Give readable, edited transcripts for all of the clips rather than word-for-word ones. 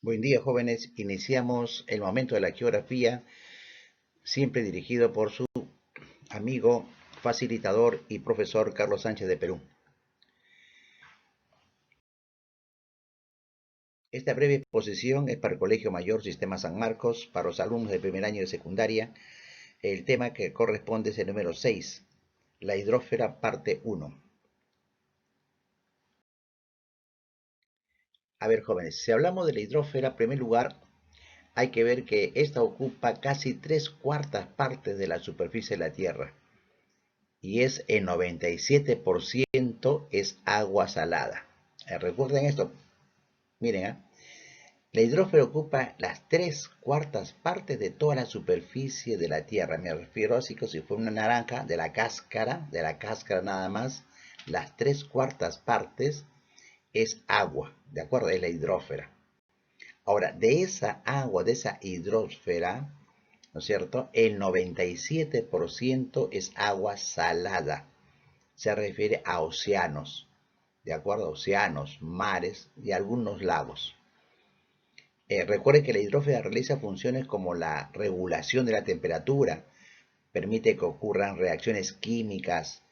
Buen día, jóvenes. Iniciamos el momento de la geografía, siempre dirigido por su amigo, facilitador y profesor Carlos Sánchez de Perú. Esta breve exposición es para el Colegio Mayor Sistema San Marcos, para los alumnos de primer año de secundaria. El tema que corresponde es el número 6, la hidrósfera, parte 1. A ver, jóvenes, si hablamos de la hidrósfera, en primer lugar, hay que ver que esta ocupa casi 3/4 de la superficie de la Tierra. Y es el 97% es agua salada. Recuerden esto, miren, la hidrósfera ocupa las 3/4 de toda la superficie de la Tierra. Me refiero así como si fuera una naranja, de la cáscara nada más, las 3/4 es agua, ¿de acuerdo? Es la hidrósfera. Ahora, de esa agua, de esa hidrósfera, ¿no es cierto? El 97% es agua salada. Se refiere a océanos, ¿de acuerdo? Océanos, mares y algunos lagos. Recuerde que la hidrósfera realiza funciones como la regulación de la temperatura, permite que ocurran reacciones químicas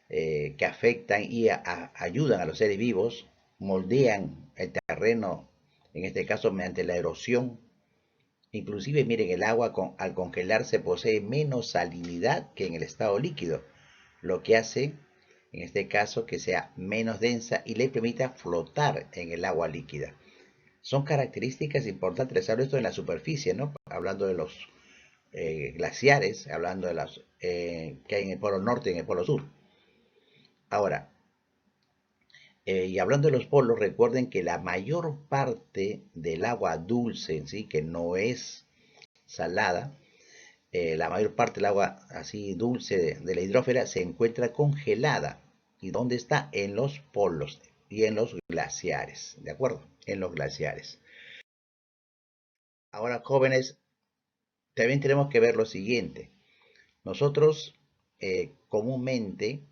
que afectan y ayudan a los seres vivos, moldean el terreno, en este caso mediante la erosión. Inclusive, miren, el agua al congelarse posee menos salinidad que en el estado líquido, lo que hace en este caso que sea menos densa y le permita flotar en el agua líquida. Son características importantes, les hablo esto en la superficie, ¿no? Hablando de los glaciares, hablando de las que hay en el polo norte y en el polo sur. Ahora, y hablando de los polos, recuerden que la mayor parte del agua dulce en sí, que no es salada, la mayor parte del agua así dulce de la hidrósfera se encuentra congelada. ¿Y dónde está? En los polos y en los glaciares, ¿de acuerdo? En los glaciares. Ahora, jóvenes, también tenemos que ver lo siguiente. Nosotros comúnmente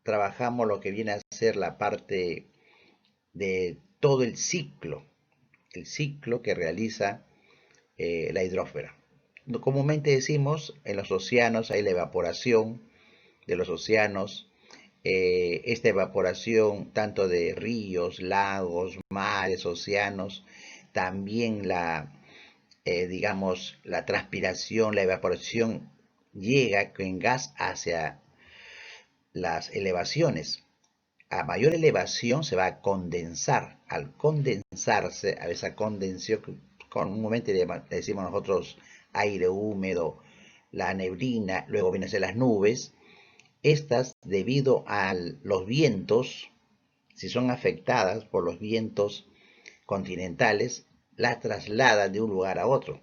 trabajamos lo que viene a ser la parte de todo el ciclo que realiza la hidrósfera. Comúnmente decimos, en los océanos hay la evaporación de los océanos, esta evaporación tanto de ríos, lagos, mares, océanos, también digamos, la transpiración, la evaporación llega en gas hacia las elevaciones. A mayor elevación se va a condensar. Al condensarse, a esa condensación, comúnmente le decimos nosotros aire húmedo, la neblina, luego vienen a ser las nubes. Estas, debido a los vientos, si son afectadas por los vientos continentales, las trasladan de un lugar a otro.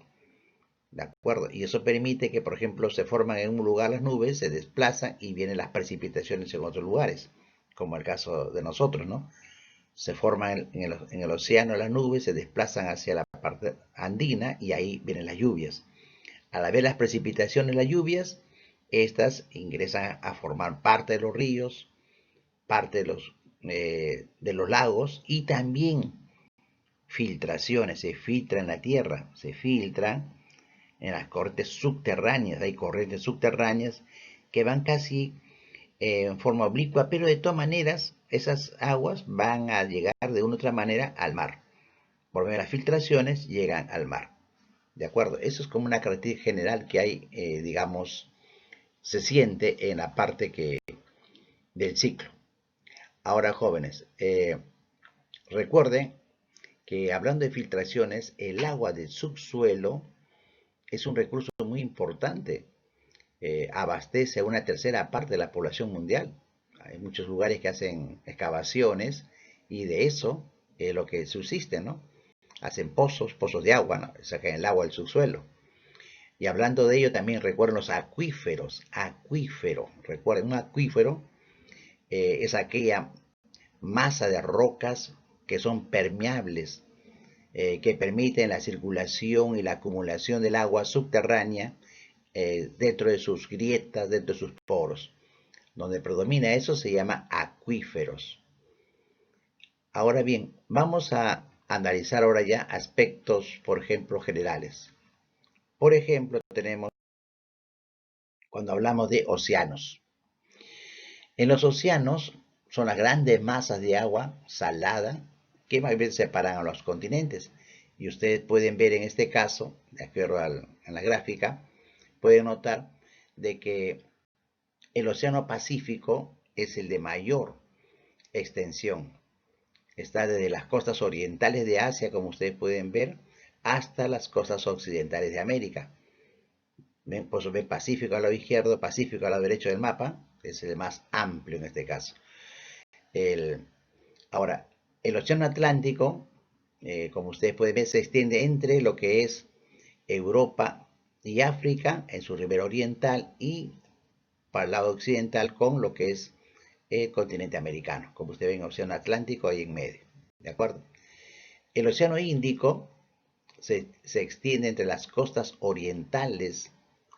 ¿De acuerdo? Y eso permite que, por ejemplo, se forman en un lugar las nubes, se desplazan y vienen las precipitaciones en otros lugares, como el caso de nosotros, ¿no? Se forman en el océano las nubes, se desplazan hacia la parte andina y ahí vienen las lluvias. Al haber las precipitaciones, las lluvias, estas ingresan a formar parte de los ríos, parte de los lagos y también filtraciones, se filtra en la tierra, se filtra en las corrientes subterráneas, hay corrientes subterráneas que van casi en forma oblicua, pero de todas maneras esas aguas van a llegar de una u otra manera al mar. Por medio de las filtraciones llegan al mar. ¿De acuerdo? Eso es como una característica general que hay, digamos, se siente en la parte del ciclo. Ahora, jóvenes, recuerden que hablando de filtraciones, el agua del subsuelo es un recurso muy importante. Abastece a una tercera parte de la población mundial. Hay muchos lugares que hacen excavaciones y de eso es lo que subsiste, ¿no? Hacen pozos de agua, ¿no? Sacan el agua del subsuelo. Y hablando de ello, también recuerden los acuífero. Recuerden, un acuífero es aquella masa de rocas que son permeables, que permiten la circulación y la acumulación del agua subterránea dentro de sus grietas, dentro de sus poros. Donde predomina eso se llama acuíferos. Ahora bien, vamos a analizar ahora ya aspectos, por ejemplo, generales. Por ejemplo, tenemos cuando hablamos de océanos. En los océanos son las grandes masas de agua salada que más bien separan a los continentes. Y ustedes pueden ver en este caso, de acuerdo a la gráfica, pueden notar de que el Océano Pacífico es el de mayor extensión. Está desde las costas orientales de Asia, como ustedes pueden ver, hasta las costas occidentales de América. ¿Ven? Pues ven Pacífico al lado izquierdo, Pacífico al lado derecho del mapa, es el más amplio en este caso. Ahora, el Océano Atlántico, como ustedes pueden ver, se extiende entre lo que es Europa y África en su ribera oriental y para el lado occidental con lo que es el continente americano. Como ustedes ven, Océano Atlántico ahí en medio. ¿De acuerdo? El Océano Índico se extiende entre las costas orientales,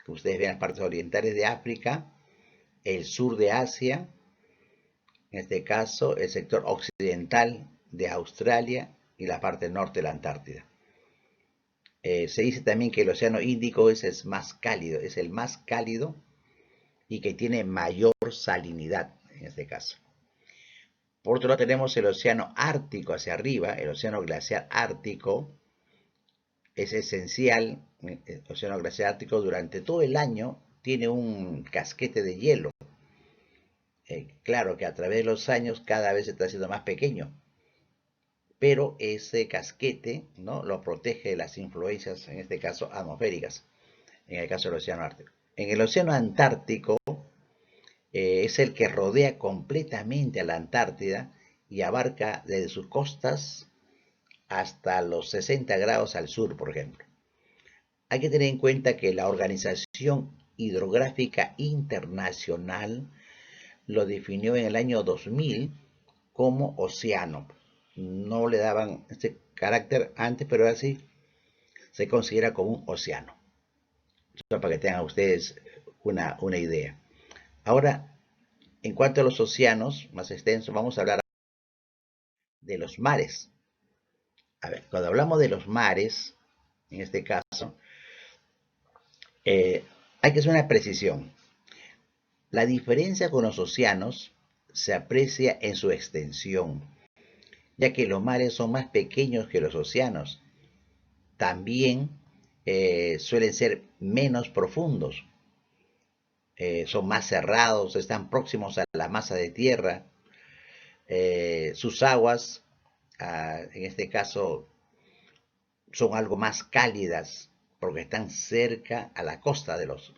que ustedes ven las partes orientales de África, el sur de Asia, en este caso el sector occidental de Australia y la parte norte de la Antártida. Se dice también que el Océano Índico es el más cálido y que tiene mayor salinidad en este caso. Por otro lado tenemos el Océano Ártico hacia arriba, el Océano Glaciar Ártico es esencial. El Océano Glaciar Ártico durante todo el año tiene un casquete de hielo. Claro que a través de los años cada vez se está haciendo más pequeño, pero ese casquete, ¿no?, lo protege de las influencias, en este caso atmosféricas, en el caso del Océano Ártico. En el Océano Antártico es el que rodea completamente a la Antártida y abarca desde sus costas hasta los 60 grados al sur, por ejemplo. Hay que tener en cuenta que la Organización Hidrográfica Internacional lo definió en el año 2000 como océano. No le daban este carácter antes, pero así se considera como un océano. Eso para que tengan ustedes una idea. Ahora, en cuanto a los océanos más extensos, vamos a hablar de los mares. A ver, cuando hablamos de los mares, en este caso, hay que hacer una precisión. La diferencia con los océanos se aprecia en su extensión, ya que los mares son más pequeños que los océanos. También suelen ser menos profundos, son más cerrados, están próximos a la masa de tierra. Sus aguas, en este caso, son algo más cálidas porque están cerca a la costa de los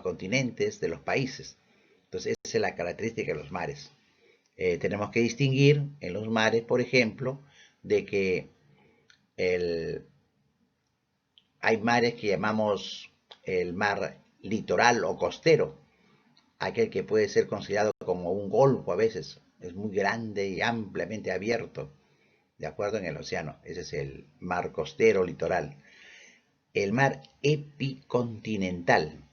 continentes, de los países. Entonces, esa es la característica de los mares. Tenemos que distinguir en los mares, por ejemplo, de que hay mares que llamamos el mar litoral o costero, aquel que puede ser considerado como un golfo a veces, es muy grande y ampliamente abierto, de acuerdo en el océano. Ese es el mar costero litoral. El mar epicontinental.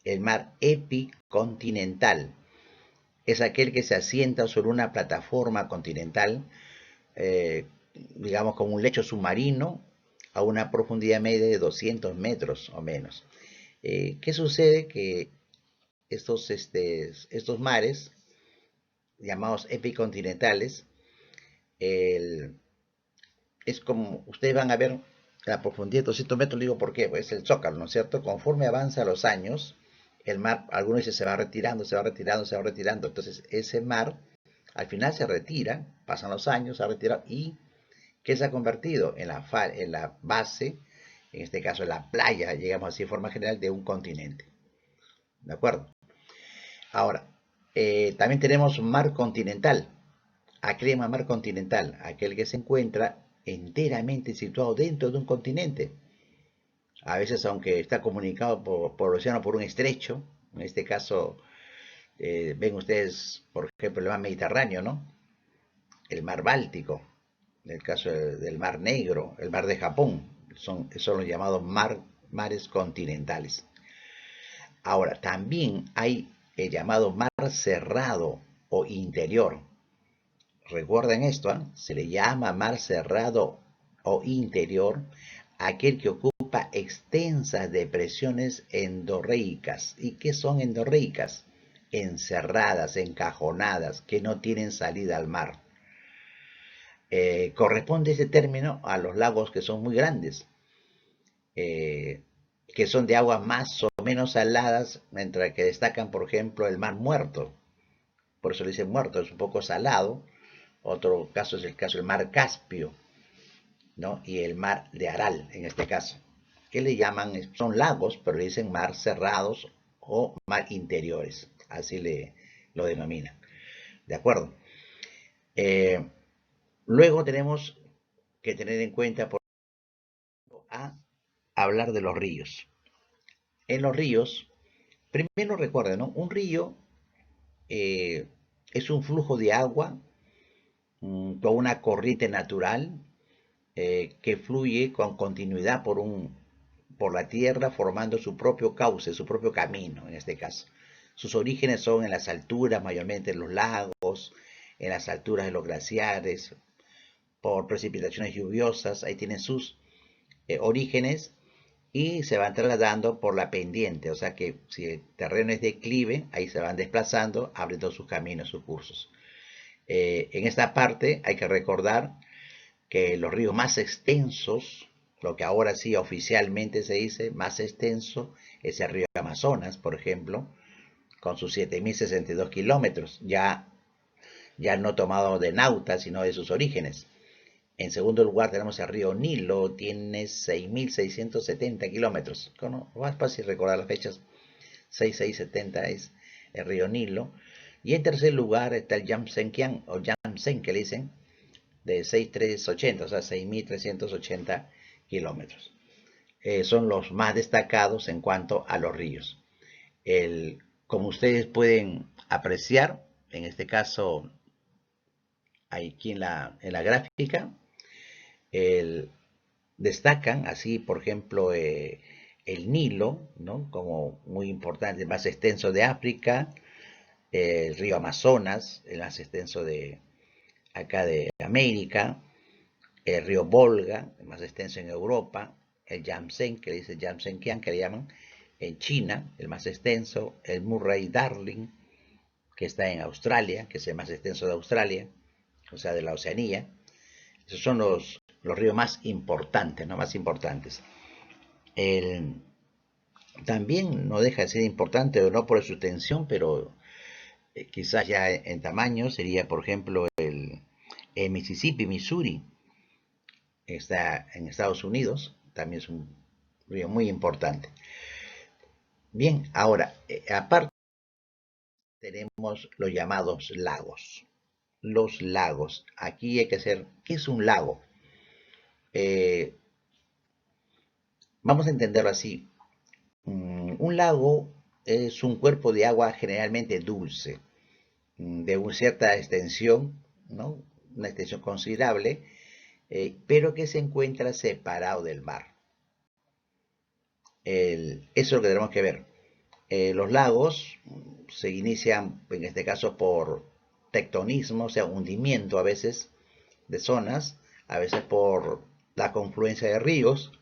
El mar epicontinental es aquel que se asienta sobre una plataforma continental, digamos como un lecho submarino, a una profundidad media de 200 metros o menos. ¿Qué sucede? Que estos mares, llamados epicontinentales, es como, ustedes van a ver la profundidad de 200 metros, digo por qué, pues es el zócalo, ¿no es cierto? Conforme avanza los años, el mar, algunos dicen, se va retirando, se va retirando, se va retirando, entonces ese mar al final se retira, pasan los años, se ha retirado, y ¿qué se ha convertido? En la base, en este caso en la playa, llegamos así de forma general, de un continente. ¿De acuerdo? Ahora, también tenemos mar continental, aquel mar continental, aquel que se encuentra enteramente situado dentro de un continente. A veces, aunque está comunicado por el océano por un estrecho, en este caso, ven ustedes, por ejemplo, el mar Mediterráneo, ¿no? El mar Báltico, en el caso del mar Negro, el mar de Japón, son los llamados mares continentales. Ahora, también hay el llamado mar cerrado o interior. recuerden esto, ¿eh? Se le llama mar cerrado o interior aquel que ocupa extensas depresiones endorreicas. ¿Y qué son endorreicas? Encerradas, encajonadas, que no tienen salida al mar. Corresponde ese término a los lagos que son muy grandes, eh, que son de aguas más o menos saladas, mientras que destacan, por ejemplo, el mar Muerto. Por eso le dicen muerto, es un poco salado. Otro caso es el caso del mar Caspio, ¿no? Y el mar de Aral, en este caso, que le llaman, son lagos, pero le dicen mar cerrados o mar interiores, así lo denominan. ¿De acuerdo? Eh, Luego tenemos que tener en cuenta, por ejemplo, a hablar de los ríos. En los ríos, primero recuerden, ¿no? Un río eh, es un flujo de agua con una corriente natural que fluye con continuidad por la tierra, formando su propio cauce, su propio camino, en este caso. Sus orígenes son en las alturas, mayormente en los lagos, en las alturas de los glaciares, por precipitaciones lluviosas, ahí tienen sus orígenes y se van trasladando por la pendiente, o sea que si el terreno es declive, ahí se van desplazando, abriendo sus caminos, sus cursos. En esta parte hay que recordar que los ríos más extensos, lo que ahora sí oficialmente se dice más extenso, es el río Amazonas, por ejemplo, con sus 7.062 kilómetros, ya no tomado de Nauta, sino de sus orígenes. En segundo lugar tenemos el río Nilo, tiene 6.670 kilómetros. ¿No? Más fácil recordar las fechas, 6.670 es el río Nilo. Y en tercer lugar está el Yamsenkiang, o Yamsen que le dicen, de 6.380, o sea, 6.380 kilómetros. Son los más destacados en cuanto a los ríos. Como ustedes pueden apreciar, en este caso, aquí en la gráfica, el, destacan así, por ejemplo, el Nilo, ¿no? Como muy importante, el más extenso de África, el río Amazonas, el más extenso de acá de América, el río Volga, el más extenso en Europa, el Yamsen, que le dice Yamsenkiang, que le llaman, en China, el más extenso, el Murray Darling, que está en Australia, que es el más extenso de Australia, o sea, de la Oceanía. Esos son los ríos más importantes, ¿no? Más importantes. El, También no deja de ser importante, o no por su extensión, pero quizás ya en tamaño sería, por ejemplo, el Mississippi, Missouri, está en Estados Unidos, también es un río muy importante. Bien, ahora, aparte tenemos los llamados lagos. Los lagos, aquí hay que hacer, ¿qué es un lago? Eh, Vamos a entenderlo así. Un lago es un cuerpo de agua generalmente dulce, de una cierta extensión, ¿no? Una extensión considerable, pero que se encuentra separado del mar. Eso es lo que tenemos que ver. Los lagos se inician, en este caso, por tectonismo, o sea, hundimiento a veces de zonas, a veces por la confluencia de ríos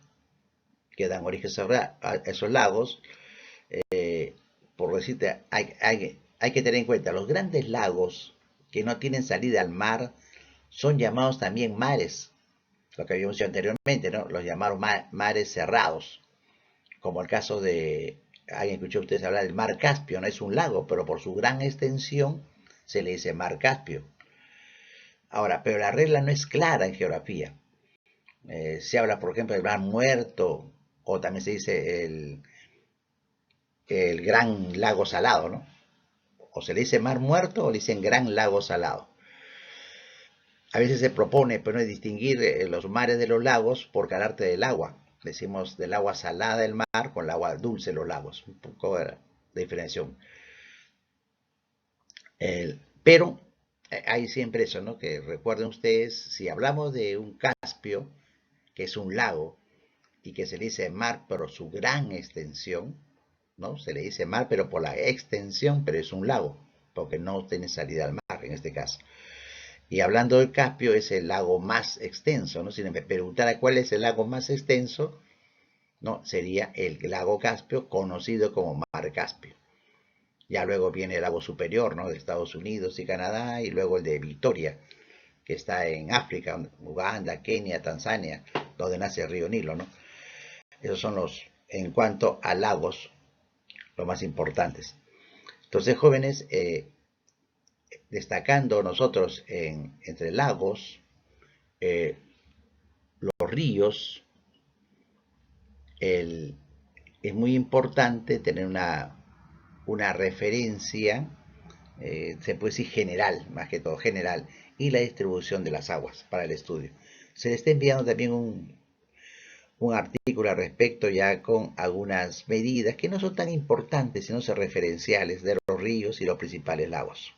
que dan origen a esos lagos. Por decirte, hay que tener en cuenta, los grandes lagos que no tienen salida al mar son llamados también mares, lo que habíamos dicho anteriormente, ¿no? Los llamados mares cerrados, como el caso de, alguien escuchó ustedes hablar del mar Caspio, no es un lago, pero por su gran extensión se le dice mar Caspio. Ahora, pero la regla no es clara en geografía. Se habla, por ejemplo, del mar Muerto, o también se dice el gran lago salado, ¿no? O se le dice mar muerto o le dicen gran lago salado. A veces se propone, pero no es distinguir los mares de los lagos por carácter del agua. Decimos del agua salada del mar con el agua dulce de los lagos. Un poco de diferenciación. Pero hay siempre eso, ¿no? Que recuerden ustedes, si hablamos de un Caspio, que es un lago, y que se le dice mar por su gran extensión, ¿no? Se le dice mar, pero por la extensión, pero es un lago, porque no tiene salida al mar en este caso. Y hablando del Caspio, es el lago más extenso, ¿no? Si me preguntara cuál es el lago más extenso, ¿no? Sería el lago Caspio, conocido como Mar Caspio. Ya luego viene el lago superior, ¿no? De Estados Unidos y Canadá, y luego el de Victoria, que está en África, Uganda, Kenia, Tanzania, donde nace el río Nilo, ¿no? Esos son los, en cuanto a lagos, los más importantes. Entonces, jóvenes, destacando nosotros entre lagos, eh, los ríos, es muy importante tener una referencia, se puede decir general, más que todo general, y la distribución de las aguas para el estudio. Se le está enviando también un artículo al respecto ya con algunas medidas que no son tan importantes, sino son referenciales de los ríos y los principales lagos.